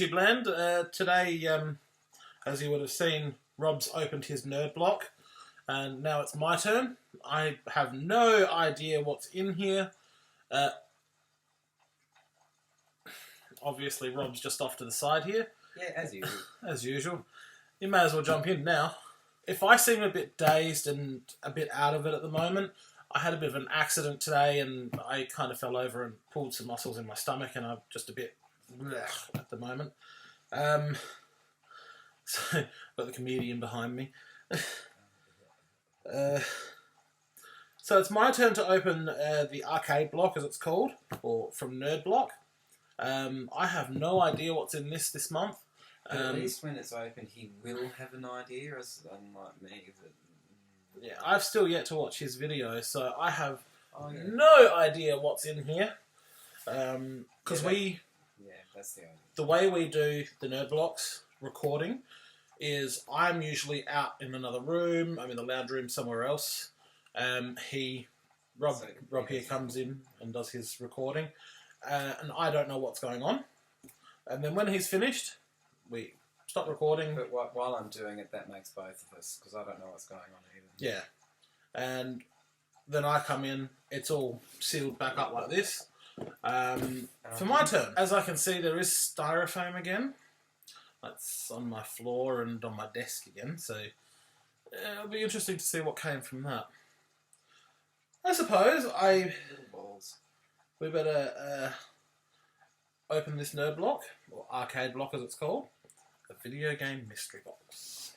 YouTube land. Today, as you would have seen, Rob's opened his Nerdblock, and now it's my turn. I have no idea what's in here. Obviously, Rob's just off to the side here. Yeah, as usual. As usual. You may as well jump in now. If I seem a bit dazed and a bit out of it at the moment, I had a bit of an accident today and I kind of fell over and pulled some muscles in my stomach and I'm just a bit blech at the moment. So, got the comedian behind me. So it's my turn to open the arcade block, as it's called, or from Nerdblock. I have no idea what's in this month. At least when it's open, he will have an idea, as unlike me. Yeah, I've still yet to watch his video, so I have no idea what's in here. Because that's the idea. The way we do the Nerdblocks recording is I'm usually out in another room. I'm in the lounge room somewhere else. Rob here comes in and does his recording, and I don't know what's going on. And then when he's finished, we stop recording. But while I'm doing it, that makes both of us, because I don't know what's going on either. Yeah. And then I come in, it's all sealed back up like this. For my turn, as I can see, there is styrofoam again. That's on my floor and on my desk again, so it'll be interesting to see what came from that. I suppose we better open this nerd block, or arcade block as it's called, a video game mystery box.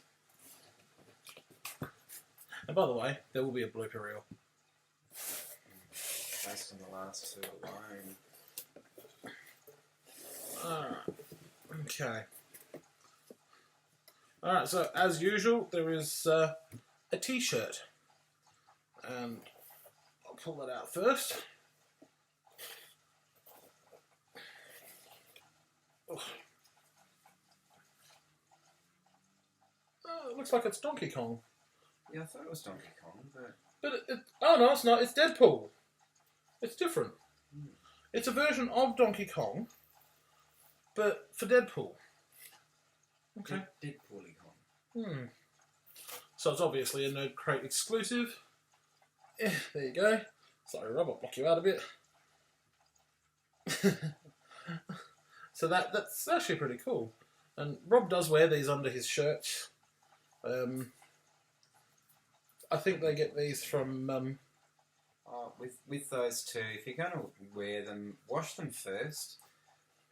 And by the way, there will be a blooper reel. Based on the last two alone. Alright, okay. Alright, so as usual, there is a t-shirt. And I'll pull that out first. Oh, it looks like it's Donkey Kong. Yeah, I thought it was Donkey Kong, but... Oh no, it's not. It's Deadpool. It's different. It's a version of Donkey Kong, but for Deadpool. Okay. Deadpool-y Kong. So it's obviously a Nerd Crate exclusive. Yeah, there you go. Sorry, Rob, I'll block you out a bit. So that's actually pretty cool. And Rob does wear these under his shirts. I think they get these from... with those two, if you're going to wear them, wash them first,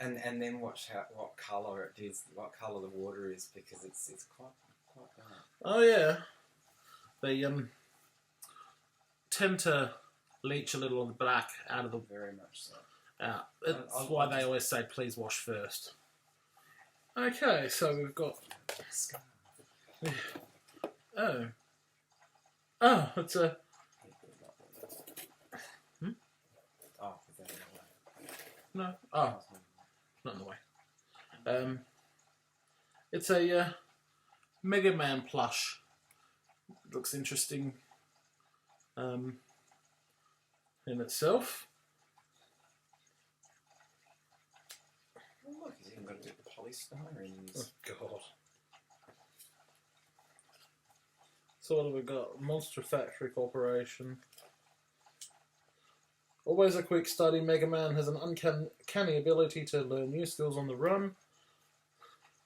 and then watch what colour it is, what colour the water is, because it's quite dark. Oh yeah, they tend to leach a little of the black out of the... Very much so. That's why they always say please wash first. Okay, so we've got... Oh, it's a... No. Oh, not in the way. It's a Mega Man plush. Looks interesting in itself. Oh, look, he's even got a bit of polystyrene in his... Oh, God. So what have we got? Monster Factory Corporation. Always a quick study, Mega Man has an uncanny ability to learn new skills on the run.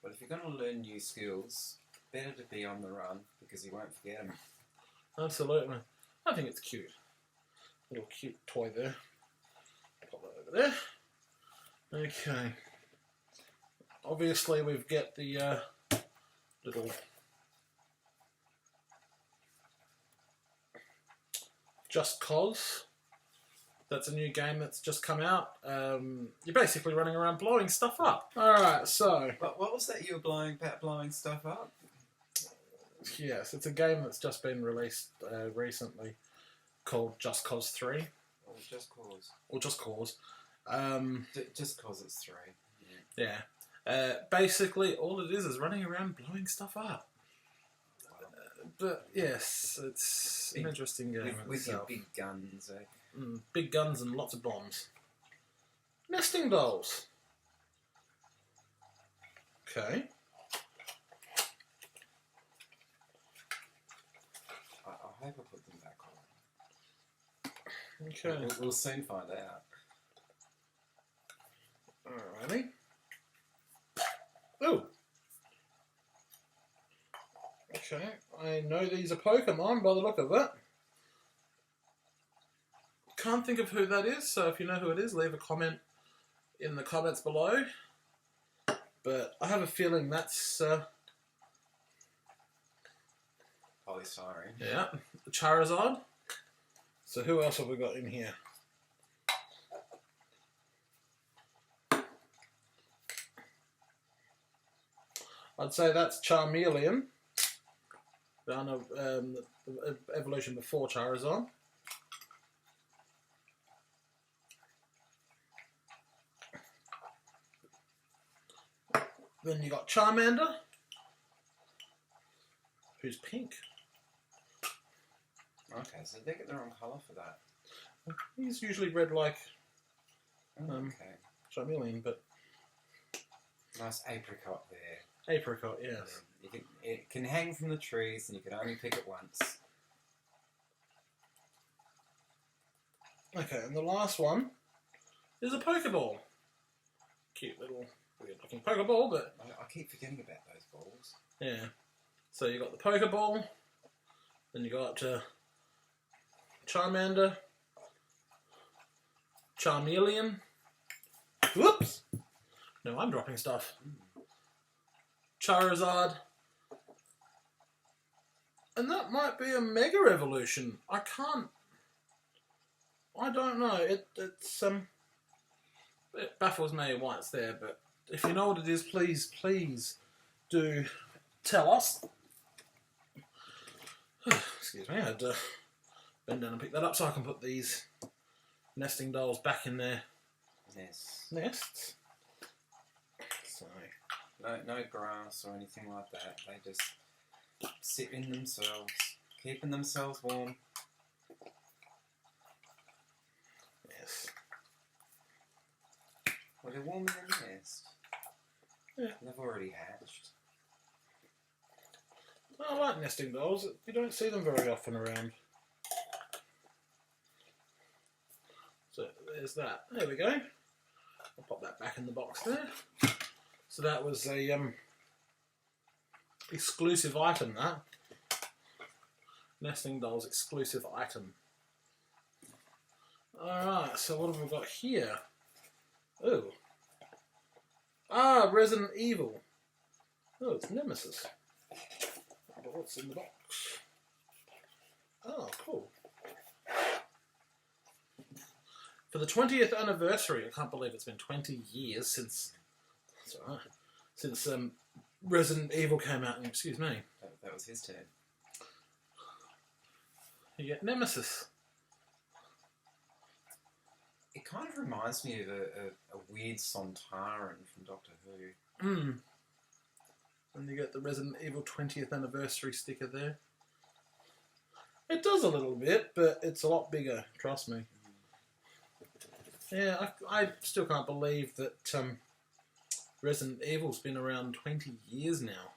But if you're going to learn new skills, better to be on the run, because you won't forget them. Absolutely. I think it's cute. Little cute toy there. Pop that over there. Okay. Obviously we've got the little... Just Cause. That's a new game that's just come out. You're basically running around blowing stuff up. Alright, so... But what was that you were blowing stuff up? Yes, it's a game that's just been released recently called Just Cause 3. Or Just Cause. Or Just Cause. Just Cause it's 3. Yeah. Basically, all it is running around blowing stuff up. But yes, it's an interesting game with your big guns, eh? Big guns and lots of bombs. Nesting dolls. Okay. I hope I put them back on. Okay. We'll soon find out. Alrighty. Oh. Okay. I know these are Pokemon by the look of it. Can't think of who that is, so if you know who it is, leave a comment in the comments below. But I have a feeling that's Polystyrene. yeah, Charizard. So who else have we got in here? I'd say that's Charmeleon. The evolution before Charizard. Then you got Charmander, who's pink. Okay, so they get the wrong colour for that. He's usually red like Okay. Charmeleon, but Nice apricot there. apricot, yes. It can hang from the trees and you can only pick it once. Okay, and the last one is a Pokeball. Cute little weird looking Pokeball, but I keep forgetting about those balls. yeah. So you got the Pokeball, then you got Charmander, Charmeleon. Whoops! No, I'm dropping stuff. Charizard. And that might be a Mega Evolution. I don't know. It baffles me why it's there, but if you know what it is, please do tell us. Excuse me, I had to bend down and pick that up so I can put these nesting dolls back in their nests. So No grass or anything like that. They just sit in themselves, keeping themselves warm. yes. Well, they're warm in the nest. Yeah. They've already hatched. I like nesting dolls. You don't see them very often around. So there's that. There we go. I'll pop that back in the box there. So that was a exclusive item, that. Nesting dolls exclusive item. Alright, so what have we got here? Oh. Ah, Resident Evil. Oh, it's Nemesis. But what's in the box? Oh, cool. For the 20th anniversary, I can't believe it's been 20 years since Resident Evil came out. Excuse me. That was his turn. You get Nemesis. It kind of reminds me of a weird Sontaran from Doctor Who. Hmm. And you get the Resident Evil 20th anniversary sticker there. It does a little bit, but it's a lot bigger, trust me. Yeah, I still can't believe that Resident Evil's been around 20 years now.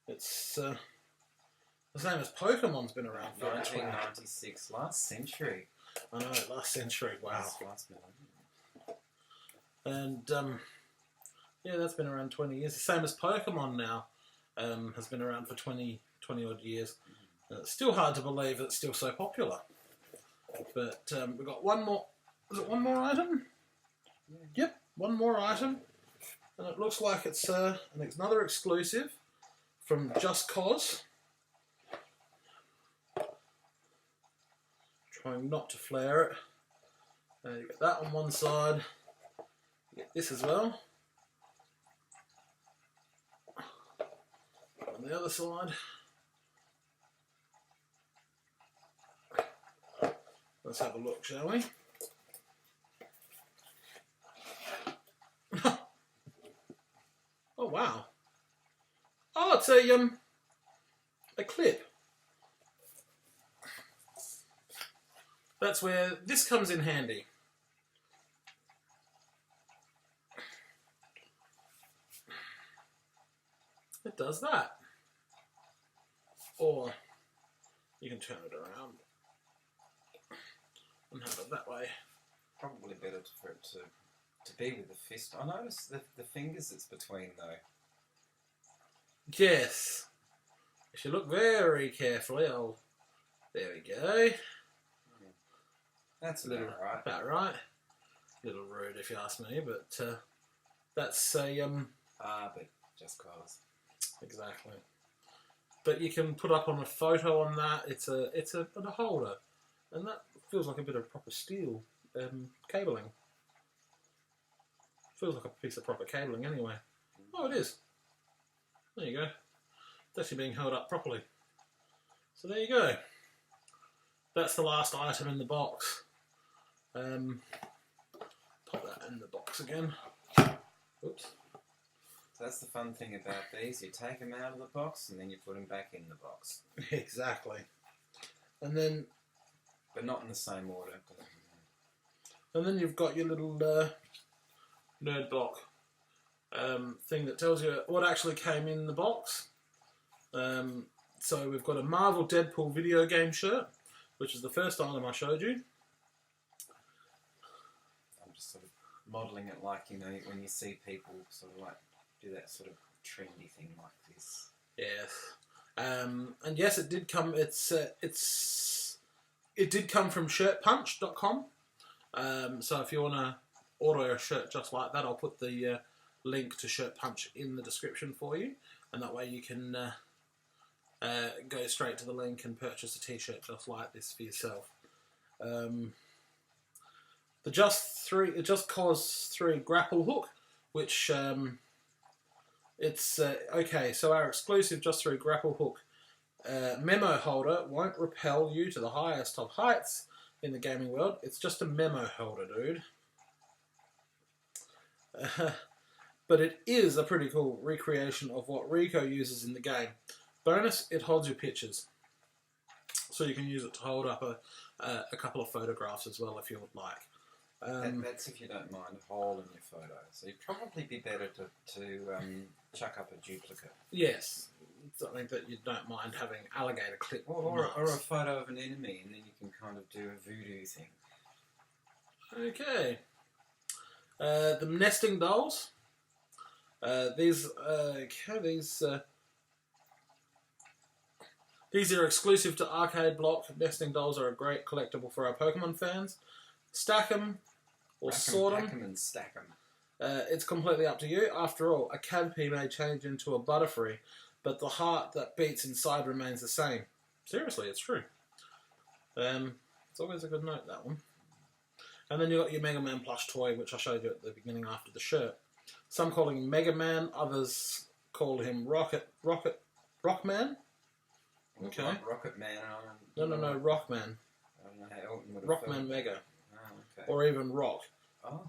It's the same as Pokemon's been around for 1996, last century. I know, last century, wow. Last millennium. And yeah, that's been around 20 years. The same as Pokemon now has been around for 20 odd years. And it's still hard to believe that it's still so popular. But we've got one more. Is it one more item? Yeah. Yep, one more item. And it looks like it's another exclusive from Just Cause. Trying not to flare it. You get that on one side. You get this as well. On the other side. Let's have a look, shall we? Oh wow! Oh, it's a clip. That's where this comes in handy. it does that. Or you can turn it around and have it that way. Probably better for it to be with the fist. I noticed the fingers it's between though. Yes. If you look very carefully, there we go. That's about right. About right. A little rude if you ask me, but that's a but just cause. Exactly. But you can put up on a photo on that. It's a holder, and that feels like a bit of proper steel cabling. Feels like a piece of proper cabling anyway. Oh, it is. There you go. It's actually being held up properly. So there you go. That's the last item in the box. Pop that in the box again. Oops. So that's the fun thing about these. You take them out of the box and then you put them back in the box. Exactly. And then... But not in the same order. And then you've got your little Nerdblock thing that tells you what actually came in the box. So we've got a Marvel Deadpool video game shirt, which is the first item I showed you. I'm just sort of modelling it like, you know, when you see people sort of like do that sort of trendy thing like this. Yes. And yes, it did come. It did come from ShirtPunch.com. So if you want to order a shirt just like that, I'll put the link to ShirtPunch in the description for you, and that way you can go straight to the link and purchase a t-shirt just like this for yourself. The Just Cause 3 grapple hook, which it's okay. So our exclusive Just 3 grapple hook memo holder won't repel you to the highest of heights in the gaming world. It's just a memo holder, dude. But it is a pretty cool recreation of what Rico uses in the game. Bonus, it holds your pictures. So you can use it to hold up a couple of photographs as well if you would like. That's if you don't mind a hole in your photo. So you'd probably be better to chuck up a duplicate. Yes. Something that you don't mind having alligator clip or a photo of an enemy, and then you can kind of do a voodoo thing. Okay. The nesting dolls. These are exclusive to Arcade Block. Nesting dolls are a great collectible for our Pokemon fans. Stack them or sort them. Pack them and stack them. It's completely up to you. After all, a Caterpie may change into a Butterfree, but the heart that beats inside remains the same. Seriously, it's true. It's always a good note, that one. And then you got your Mega Man plush toy, which I showed you at the beginning after the shirt. Some call him Mega Man, others call him Rockman. Okay. Rocket Man. No, Rockman. I don't know how Elton would have Rockman Mega. Oh, okay. Or even Rock. Oh.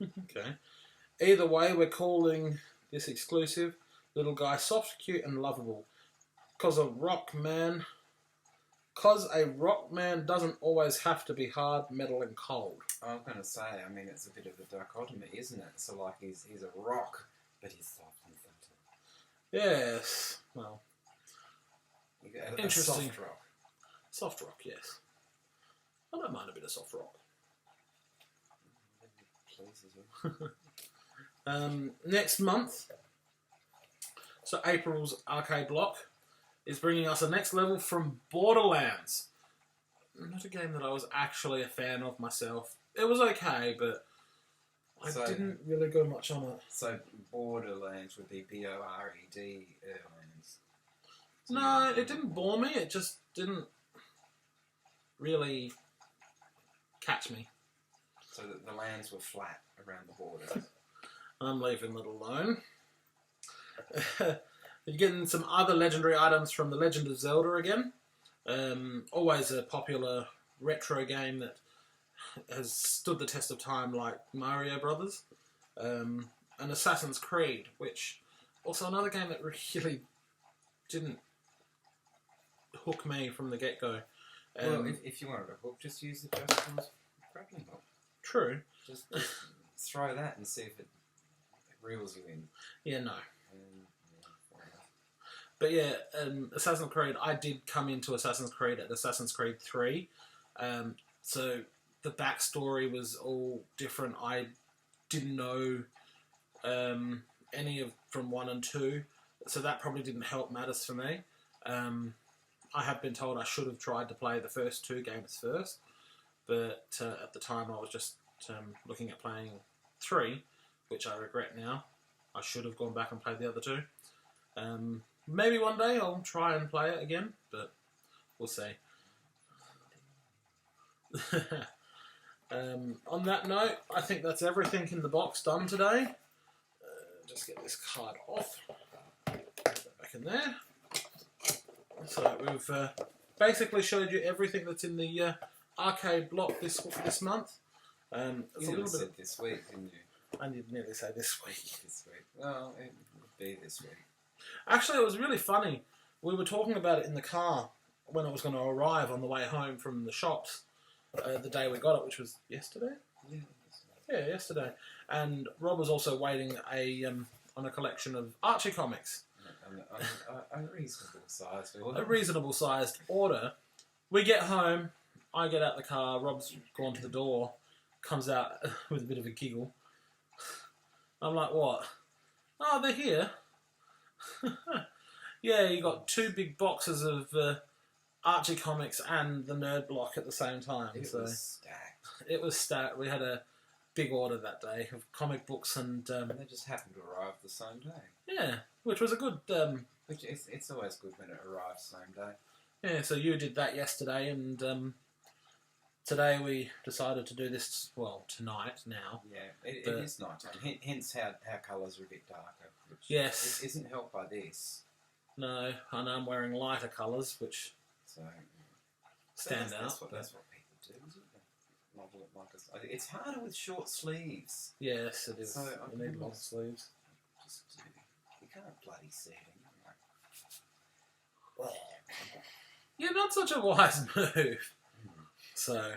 Okay. Either way, we're calling this exclusive little guy soft, cute, and lovable. Because a rock man doesn't always have to be hard, metal, and cold. I was going to say, I mean, it's a bit of a dichotomy, isn't it? So, like, he's a rock, but he's soft and gentle. Yes. Well, interesting. Soft rock. Soft rock, yes. I don't mind a bit of soft rock. Next month, so April's Arcade Block is bringing us a next level from Borderlands. Not a game that I was actually a fan of myself. It was okay, but I didn't really go much on it. So Borderlands would be B-O-R-E-D lands. So no, it didn't bore me. It just didn't really catch me. So the lands were flat around the borders. I'm leaving it alone. You're getting some other legendary items from The Legend of Zelda again. Always a popular retro game that has stood the test of time, like Mario Brothers. And Assassin's Creed, which also another game that really didn't hook me from the get-go. Well, if you wanted a hook, just use the Just Cause grappling hook. True. Just throw that and see if it reels you in. Yeah, no. But yeah, Assassin's Creed, I did come into Assassin's Creed at Assassin's Creed 3. So the backstory was all different. I didn't know any of from 1 and 2, so that probably didn't help matters for me. I have been told I should have tried to play the first 2 games first, but at the time I was just looking at playing 3, which I regret now. I should have gone back and played the other 2. Maybe one day I'll try and play it again, but we'll see. On that note, I think that's everything in the box done today. Just get this card off. Put that back in there. So we've basically showed you everything that's in the arcade block this month. It's You a little said bit. this week, didn't you? I did nearly say this week. This week. Well, it would be this week. Actually, it was really funny. We were talking about it in the car when it was going to arrive on the way home from the shops. The day we got it, which was yesterday. Yeah, yesterday. And Rob was also waiting on a collection of Archie comics. A reasonable sized order. A reasonable sized order. We get home, I get out the car, Rob's gone to the door, comes out with a bit of a giggle. I'm like, what? Oh, they're here. Yeah, you got 2 big boxes of Archie comics and the Nerdblock at the same time. It was stacked. It was stacked. We had a big order that day of comic books and... And they just happened to arrive the same day. yeah, which was a good... Which it's always good when it arrives same day. yeah, so you did that yesterday, and today we decided to do this, well, tonight now. Yeah, it is night time. Hence how colours are a bit darker. Which Yes. isn't helped by this. No, and I'm wearing lighter colours, which So stand that's, out. That's what people do, isn't it? Model it like it's harder with short sleeves. Yes, it is. So you need long sleeves. Just you can't bloody see it. You're not such a wise move. So,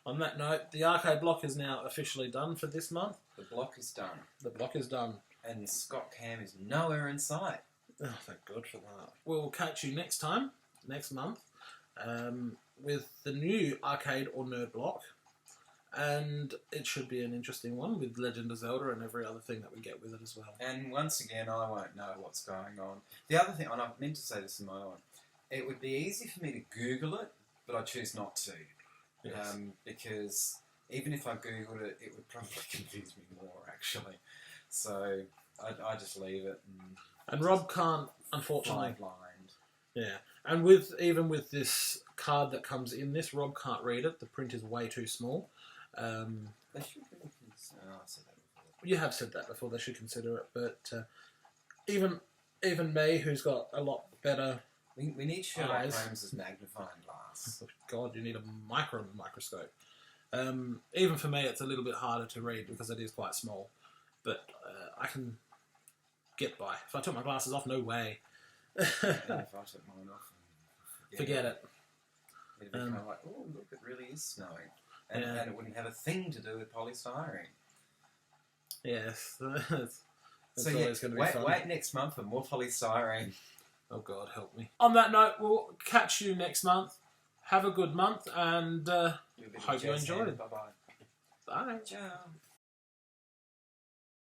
on that note, the arcade block is now officially done for this month. The block is done. The block is done. And Scott Cam is nowhere in sight. Oh, thank God for that. We'll catch you next time, next month, with the new arcade or nerd block. And it should be an interesting one with Legend of Zelda and every other thing that we get with it as well. And once again, I won't know what's going on. The other thing, and I meant to say this in my own, it would be easy for me to Google it, but I choose not to. Yes. Because even if I Googled it, it would probably confuse me more, actually. So I just leave it. And Rob can't, unfortunately... Blind. Yeah. And even with this card that comes in this, Rob can't read it. The print is way too small. They should really consider... I said that before. You have said that before. They should consider it. But even me, who's got a lot better... We need Sherlock eyes. Holmes' magnifying glass. God, you need a microscope. Even for me, it's a little bit harder to read because it is quite small. But I can get by. If I took my glasses off, no way. And if I took mine off, Forget it. It'd be kind of like, oh, look, it really is snowing. And, Yeah. and it wouldn't have a thing to do with polystyrene. Yes. It's So always going to be fun. wait next month for more polystyrene. Oh, God, help me. On that note, we'll catch you next month. Have a good month, and hope you enjoyed it. Bye-bye. Bye. Ciao.